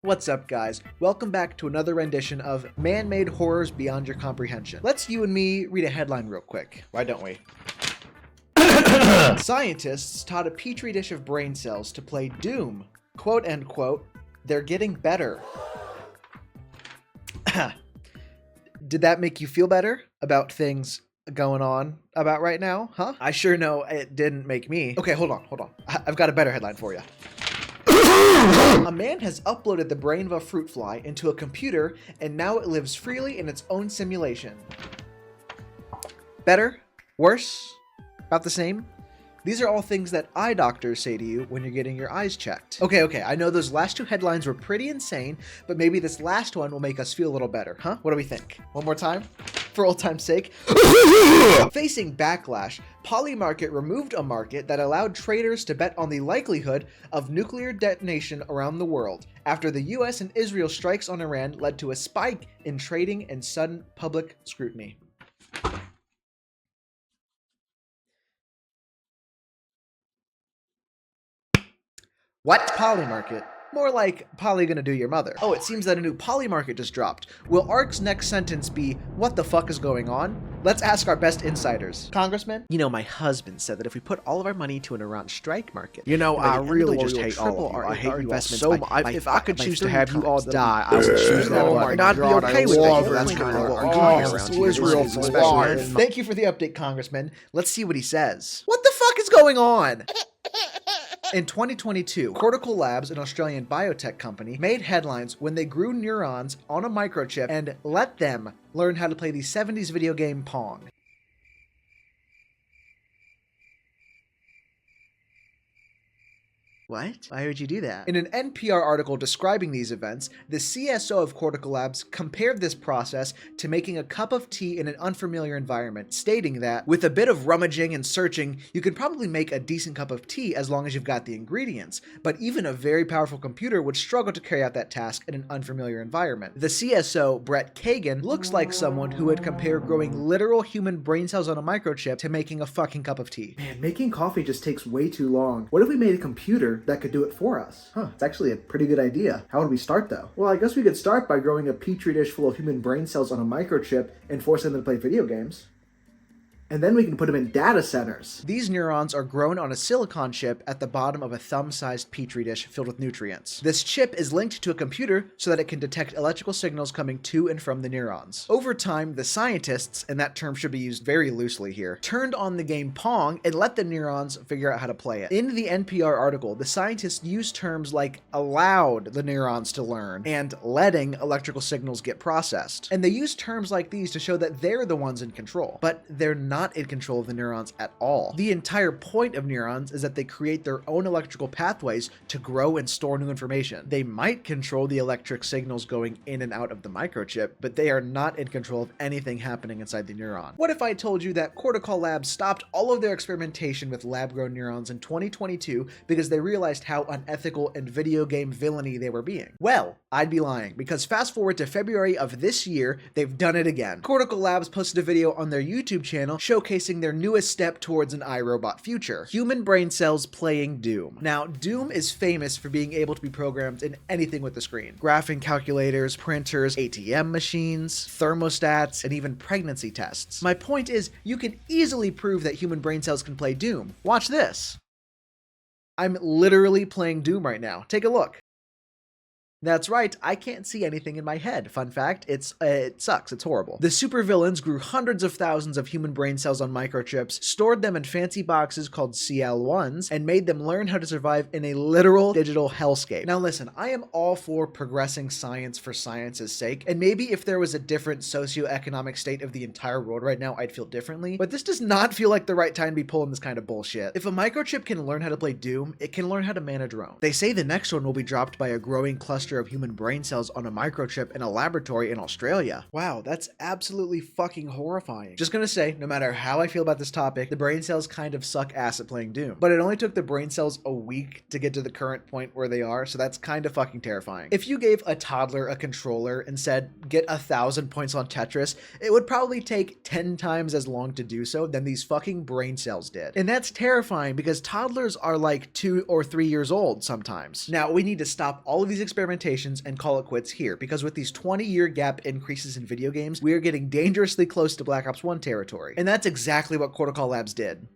What's up, guys? Welcome back to another rendition of Man-Made Horrors Beyond Your Comprehension. Let's you and me read a headline real quick. Why don't we? Scientists taught a petri dish of brain cells to play Doom. Quote, end quote, they're getting better. Did that make you feel better about things going on about right now, huh? I sure know it didn't make me. Okay, hold on. I've got a better headline for you. A man has uploaded the brain of a fruit fly into a computer, and now it lives freely in its own simulation. Better? Worse? About the same? These are all things that eye doctors say to you when you're getting your eyes checked. Okay, I know those last two headlines were pretty insane, but maybe this last one will make us feel a little better, huh? What do we think? One more time? For old time's sake? Facing backlash, Polymarket removed a market that allowed traders to bet on the likelihood of nuclear detonation around the world after the US and Israel strikes on Iran led to a spike in trading and sudden public scrutiny. What? Polymarket. More like Polly gonna do your mother. Oh, it seems that a new Polymarket just dropped. Will Aarc's next sentence be, what the fuck is going on? Let's ask our best insiders. Congressman? You know, my husband said that if we put all of our money to an Iran strike market... You know, I really just hate all of you. I hate you all so much. If I could choose to have you all die, I would choose that. Oh my God, I'd be okay with that. That's kind of what we're doing around here. Thank you for the update, Congressman. Let's see what he says. What the fuck is going on? In 2022, Cortical Labs, an Australian biotech company, made headlines when they grew neurons on a microchip and let them learn how to play the 70s video game Pong. What? Why would you do that? In an NPR article describing these events, the CSO of Cortical Labs compared this process to making a cup of tea in an unfamiliar environment, stating that, with a bit of rummaging and searching, you can probably make a decent cup of tea as long as you've got the ingredients, but even a very powerful computer would struggle to carry out that task in an unfamiliar environment. The CSO, Brett Kagan, looks like someone who would compare growing literal human brain cells on a microchip to making a fucking cup of tea. Man, making coffee just takes way too long. What if we made a computer that could do it for us? It's actually a pretty good idea. How would we start though? Well, I guess we could start by growing a petri dish full of human brain cells on a microchip and forcing them to play video games. And then we can put them in data centers. These neurons are grown on a silicon chip at the bottom of a thumb-sized petri dish filled with nutrients. This chip is linked to a computer so that it can detect electrical signals coming to and from the neurons. Over time, the scientists, and that term should be used very loosely here, turned on the game Pong and let the neurons figure out how to play it. In the NPR article, the scientists used terms like allowed the neurons to learn and letting electrical signals get processed. And they used terms like these to show that they're the ones in control, but they're not in control of the neurons at all. The entire point of neurons is that they create their own electrical pathways to grow and store new information. They might control the electric signals going in and out of the microchip, but they are not in control of anything happening inside the neuron. What if I told you that Cortical Labs stopped all of their experimentation with lab-grown neurons in 2022 because they realized how unethical and video game villainy they were being? Well, I'd be lying, because fast forward to February of this year, they've done it again. Cortical Labs posted a video on their YouTube channel showcasing their newest step towards an iRobot future: human brain cells playing Doom. Now, Doom is famous for being able to be programmed in anything with the screen. Graphing calculators, printers, ATM machines, thermostats, and even pregnancy tests. My point is, you can easily prove that human brain cells can play Doom. Watch this. I'm literally playing Doom right now. Take a look. That's right, I can't see anything in my head. Fun fact, it sucks, it's horrible. The supervillains grew hundreds of thousands of human brain cells on microchips, stored them in fancy boxes called CL1s, and made them learn how to survive in a literal digital hellscape. Now listen, I am all for progressing science for science's sake, and maybe if there was a different socioeconomic state of the entire world right now, I'd feel differently, but this does not feel like the right time to be pulling this kind of bullshit. If a microchip can learn how to play Doom, it can learn how to man a drone. They say the next one will be dropped by a growing cluster of human brain cells on a microchip in a laboratory in Australia. Wow, that's absolutely fucking horrifying. Just gonna say, no matter how I feel about this topic, the brain cells kind of suck ass at playing Doom. But it only took the brain cells a week to get to the current point where they are, so that's kind of fucking terrifying. If you gave a toddler a controller and said, get 1,000 points on Tetris, it would probably take 10 times as long to do so than these fucking brain cells did. And that's terrifying because toddlers are like 2 or 3 years old sometimes. Now, we need to stop all of these experimentations limitations and call it quits here, because with these 20-year gap increases in video games, we are getting dangerously close to Black Ops 1 territory. And that's exactly what Cortical Labs did.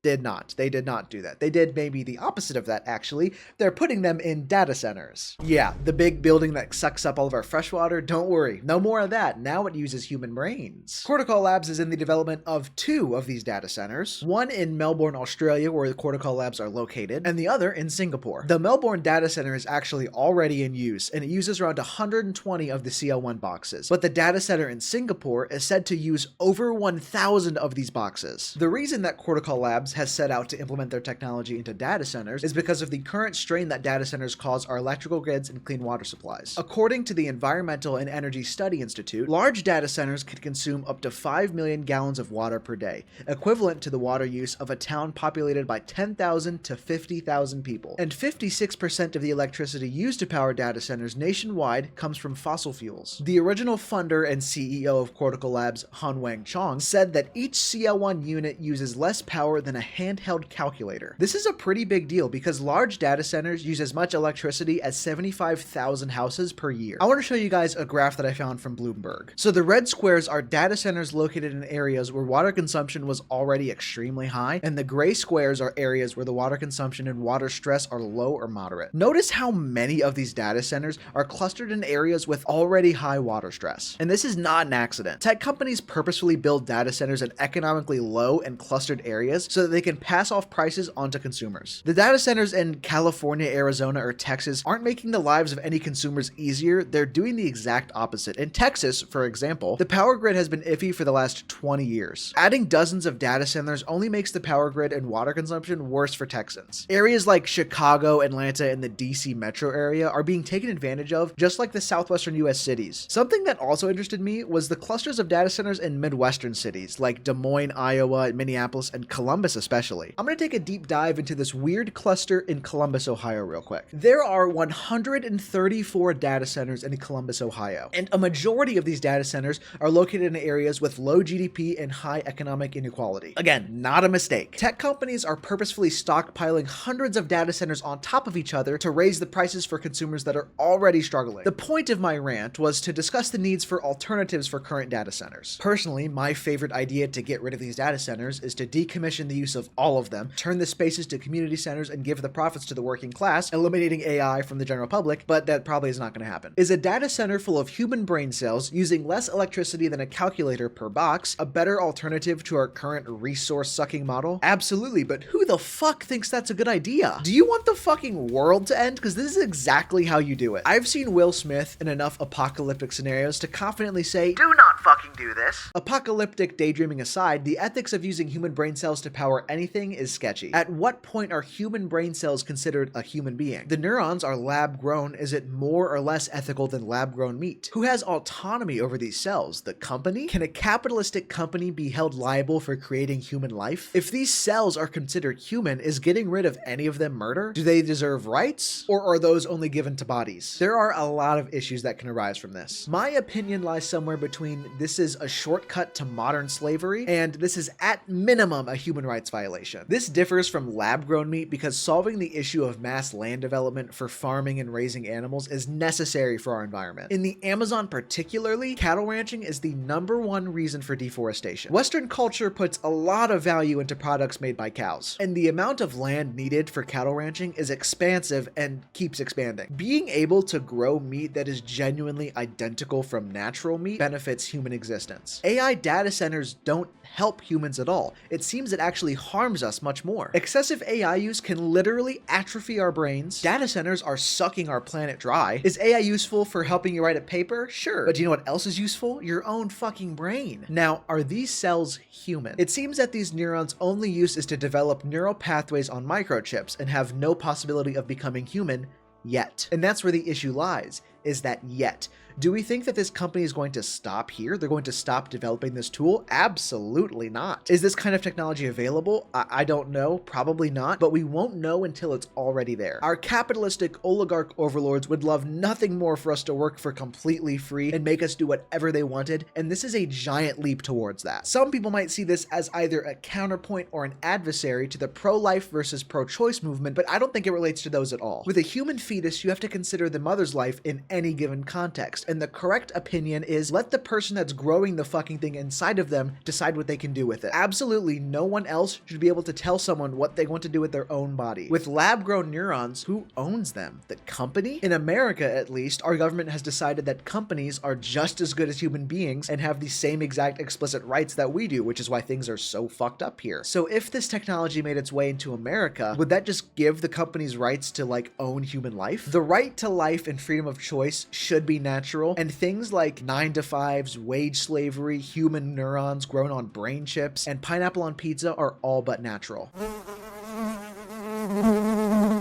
Did not. They did not do that. They did maybe the opposite of that, actually. They're putting them in data centers. Yeah, the big building that sucks up all of our fresh water, don't worry. No more of that. Now it uses human brains. Cortical Labs is in the development of 2 of these data centers. One in Melbourne, Australia, where the Cortical Labs are located, and the other in Singapore. The Melbourne data center is actually already in use, and it uses around 120 of the CL1 boxes. But the data center in Singapore is said to use over 1,000 of these boxes. The reason that Cortical Labs has set out to implement their technology into data centers is because of the current strain that data centers cause our electrical grids and clean water supplies. According to the Environmental and Energy Study Institute, large data centers could consume up to 5 million gallons of water per day, equivalent to the water use of a town populated by 10,000 to 50,000 people. And 56% of the electricity used to power data centers nationwide comes from fossil fuels. The original funder and CEO of Cortical Labs, Han Wang Chong, said that each CL1 unit uses less power than a handheld calculator. This is a pretty big deal because large data centers use as much electricity as 75,000 houses per year. I want to show you guys a graph that I found from Bloomberg. So the red squares are data centers located in areas where water consumption was already extremely high, and the gray squares are areas where the water consumption and water stress are low or moderate. Notice how many of these data centers are clustered in areas with already high water stress. And this is not an accident. Tech companies purposefully build data centers in economically low and clustered areas so that they can pass off prices onto consumers. The data centers in California, Arizona, or Texas aren't making the lives of any consumers easier, they're doing the exact opposite. In Texas, for example, the power grid has been iffy for the last 20 years. Adding dozens of data centers only makes the power grid and water consumption worse for Texans. Areas like Chicago, Atlanta, and the DC metro area are being taken advantage of, just like the southwestern US cities. Something that also interested me was the clusters of data centers in Midwestern cities, like Des Moines, Iowa, Minneapolis, and Columbus especially. I'm going to take a deep dive into this weird cluster in Columbus, Ohio real quick. There are 134 data centers in Columbus, Ohio, and a majority of these data centers are located in areas with low GDP and high economic inequality. Again, not a mistake. Tech companies are purposefully stockpiling hundreds of data centers on top of each other to raise the prices for consumers that are already struggling. The point of my rant was to discuss the needs for alternatives for current data centers. Personally, my favorite idea to get rid of these data centers is to decommission the use of all of them, turn the spaces to community centers, and give the profits to the working class, eliminating AI from the general public, but that probably is not going to happen. Is a data center full of human brain cells using less electricity than a calculator per box a better alternative to our current resource-sucking model? Absolutely, but who the fuck thinks that's a good idea? Do you want the fucking world to end? Because this is exactly how you do it. I've seen Will Smith in enough apocalyptic scenarios to confidently say, do not fucking do this. Apocalyptic daydreaming aside, the ethics of using human brain cells to power anything is sketchy. At what point are human brain cells considered a human being? The neurons are lab grown. Is it more or less ethical than lab grown meat? Who has autonomy over these cells? The company? Can a capitalistic company be held liable for creating human life? If these cells are considered human, is getting rid of any of them murder? Do they deserve rights? Or are those only given to bodies? There are a lot of issues that can arise from this. My opinion lies somewhere between this is a shortcut to modern slavery and this is at minimum a human rights violation. This differs from lab-grown meat because solving the issue of mass land development for farming and raising animals is necessary for our environment. In the Amazon particularly, cattle ranching is the #1 reason for deforestation. Western culture puts a lot of value into products made by cows, and the amount of land needed for cattle ranching is expansive and keeps expanding. Being able to grow meat that is genuinely identical from natural meat benefits human existence. AI data centers don't help humans at all. It seems it actually harms us much more. Excessive AI use can literally atrophy our brains. Data centers are sucking our planet dry. Is AI useful for helping you write a paper? Sure. But do you know what else is useful? Your own fucking brain. Now, are these cells human? It seems that these neurons' only use is to develop neural pathways on microchips and have no possibility of becoming human yet. And that's where the issue lies. is that yet. Do we think that this company is going to stop here? They're going to stop developing this tool? Absolutely not. Is this kind of technology available? I don't know. Probably not, but we won't know until it's already there. Our capitalistic oligarch overlords would love nothing more for us to work for completely free and make us do whatever they wanted, and this is a giant leap towards that. Some people might see this as either a counterpoint or an adversary to the pro-life versus pro-choice movement, but I don't think it relates to those at all. With a human fetus, you have to consider the mother's life in any given context. And the correct opinion is let the person that's growing the fucking thing inside of them decide what they can do with it. Absolutely no one else should be able to tell someone what they want to do with their own body. With lab-grown neurons, who owns them? The company? In America, at least, our government has decided that companies are just as good as human beings and have the same exact explicit rights that we do, which is why things are so fucked up here. So if this technology made its way into America, would that just give the companies rights to like own human life? The right to life and freedom of choice should be natural, and things like 9-to-5s, wage slavery, human neurons grown on brain chips, and pineapple on pizza are all but natural.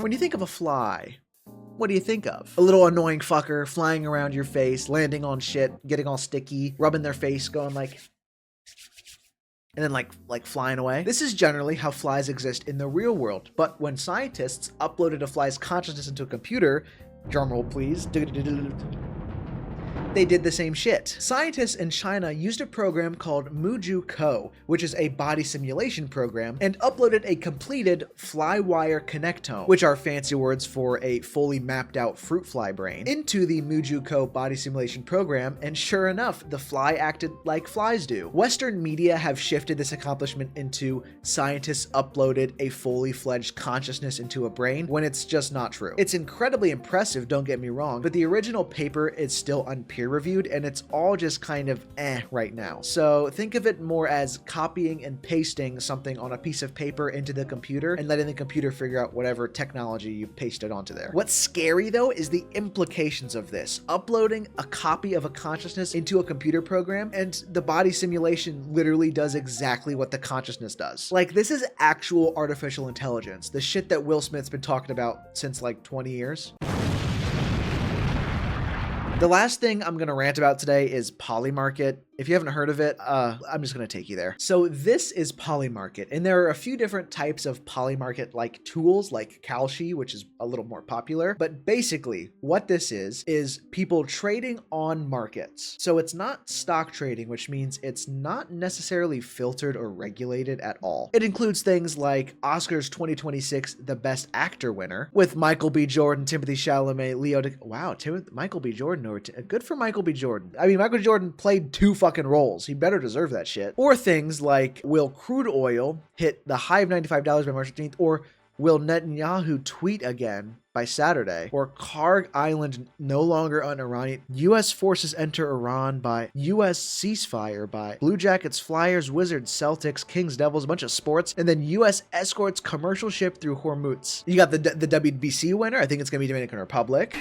When you think of a fly, what do you think of? A little annoying fucker flying around your face, landing on shit, getting all sticky, rubbing their face, going like, and then like flying away. This is generally how flies exist in the real world, but when scientists uploaded a fly's consciousness into a computer, drumroll please, they did the same shit. Scientists in China used a program called Muju Co, which is a body simulation program, and uploaded a completed fly-wire connectome, which are fancy words for a fully mapped out fruit fly brain, into the Muju Co body simulation program, and sure enough, the fly acted like flies do. Western media have shifted this accomplishment into scientists uploaded a fully fledged consciousness into a brain, when it's just not true. It's incredibly impressive, don't get me wrong, but the original paper is still peer-reviewed, and it's all just kind of right now. So think of it more as copying and pasting something on a piece of paper into the computer and letting the computer figure out whatever technology you pasted onto there. What's scary though is the implications of this. Uploading a copy of a consciousness into a computer program, and the body simulation literally does exactly what the consciousness does. Like, this is actual artificial intelligence, the shit that Will Smith's been talking about since like 20 years. The last thing I'm going to rant about today is Polymarket. If you haven't heard of it, I'm just going to take you there. So this is Polymarket, and there are a few different types of Polymarket-like tools, like Kalshi, which is a little more popular. But basically, what this is people trading on markets. So it's not stock trading, which means it's not necessarily filtered or regulated at all. It includes things like Oscars 2026 The Best Actor winner, with Michael B. Jordan, Timothée Chalamet, Michael B. Jordan. Good for Michael B. Jordan. I mean, Michael B. Jordan played two fucking roles. He better deserve that shit. Or things like, will crude oil hit the high of $95 by March 15th? Or will Netanyahu tweet again by Saturday? Or Karg Island no longer on Iranian? U.S. forces enter Iran by U.S. ceasefire by Blue Jackets, Flyers, Wizards, Celtics, Kings, Devils, a bunch of sports. And then U.S. escorts commercial ship through Hormuz. You got the WBC winner. I think it's going to be Dominican Republic.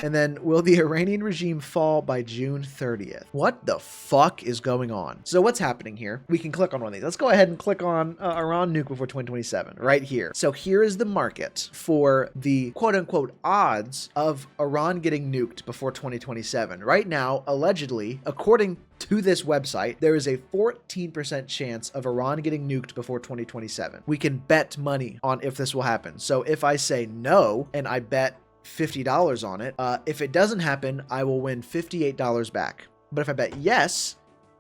And then, will the Iranian regime fall by June 30th? What the fuck is going on? So what's happening here? We can click on one of these. Let's go ahead and click on Iran nuke before 2027, right here. So here is the market for the quote-unquote odds of Iran getting nuked before 2027. Right now, allegedly, according to this website, there is a 14% chance of Iran getting nuked before 2027. We can bet money on if this will happen. So if I say no, and I bet $50 on it, if it doesn't happen, I will win $58 back. But if I bet yes,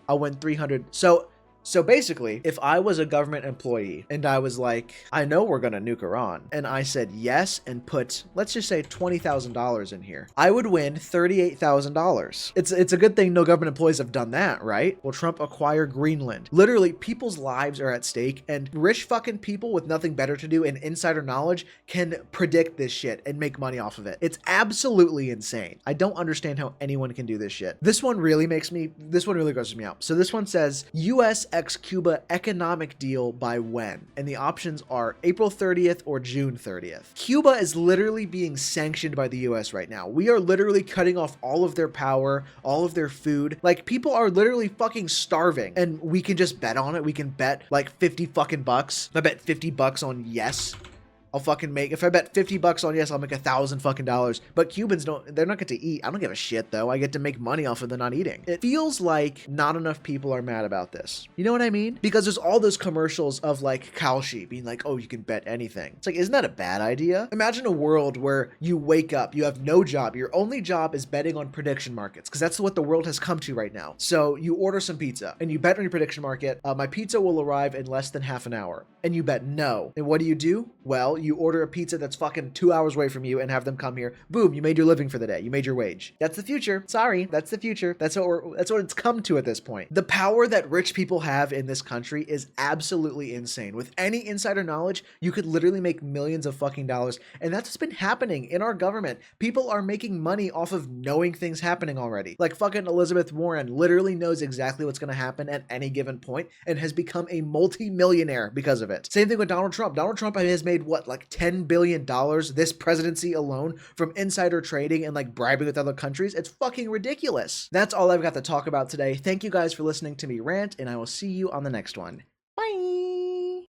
I'll win $300. So basically, if I was a government employee and I was like, I know we're gonna nuke Iran, and I said yes and put, let's just say $20,000 in here, I would win $38,000. It's a good thing no government employees have done that, right? Will Trump acquire Greenland? Literally, people's lives are at stake, and rich fucking people with nothing better to do and insider knowledge can predict this shit and make money off of it. It's absolutely insane. I don't understand how anyone can do this shit. This one really grosses me out. So this one says, U.S. ex-Cuba economic deal by when? And the options are April 30th or June 30th. Cuba is literally being sanctioned by the US right now. We are literally cutting off all of their power, all of their food. Like, people are literally fucking starving, and we can just bet on it. We can bet like 50 fucking bucks. I bet $50 on yes. I'll fucking make, if I bet $50 on yes, I'll make $1,000 fucking dollars. But Cubans they're not get to eat. I don't give a shit though. I get to make money off of the not eating. It feels like not enough people are mad about this. You know what I mean? Because there's all those commercials of like Kalshi being like, oh, you can bet anything. It's like, isn't that a bad idea? Imagine a world where you wake up, you have no job. Your only job is betting on prediction markets, because that's what the world has come to right now. So you order some pizza and you bet on your prediction market, my pizza will arrive in less than half an hour. And you bet no. And what do? Well, you order a pizza that's fucking 2 hours away from you and have them come here. Boom, you made your living for the day. You made your wage. That's the future. Sorry, that's the future. That's what it's come to at this point. The power that rich people have in this country is absolutely insane. With any insider knowledge, you could literally make millions of fucking dollars. And that's what's been happening in our government. People are making money off of knowing things happening already. Like fucking Elizabeth Warren literally knows exactly what's going to happen at any given point and has become a multi-millionaire because of it. Same thing with Donald Trump. Donald Trump has made what, like $10 billion this presidency alone from insider trading and like bribing with other countries. It's fucking ridiculous. That's all I've got to talk about today. Thank you guys for listening to me rant, and I will see you on the next one.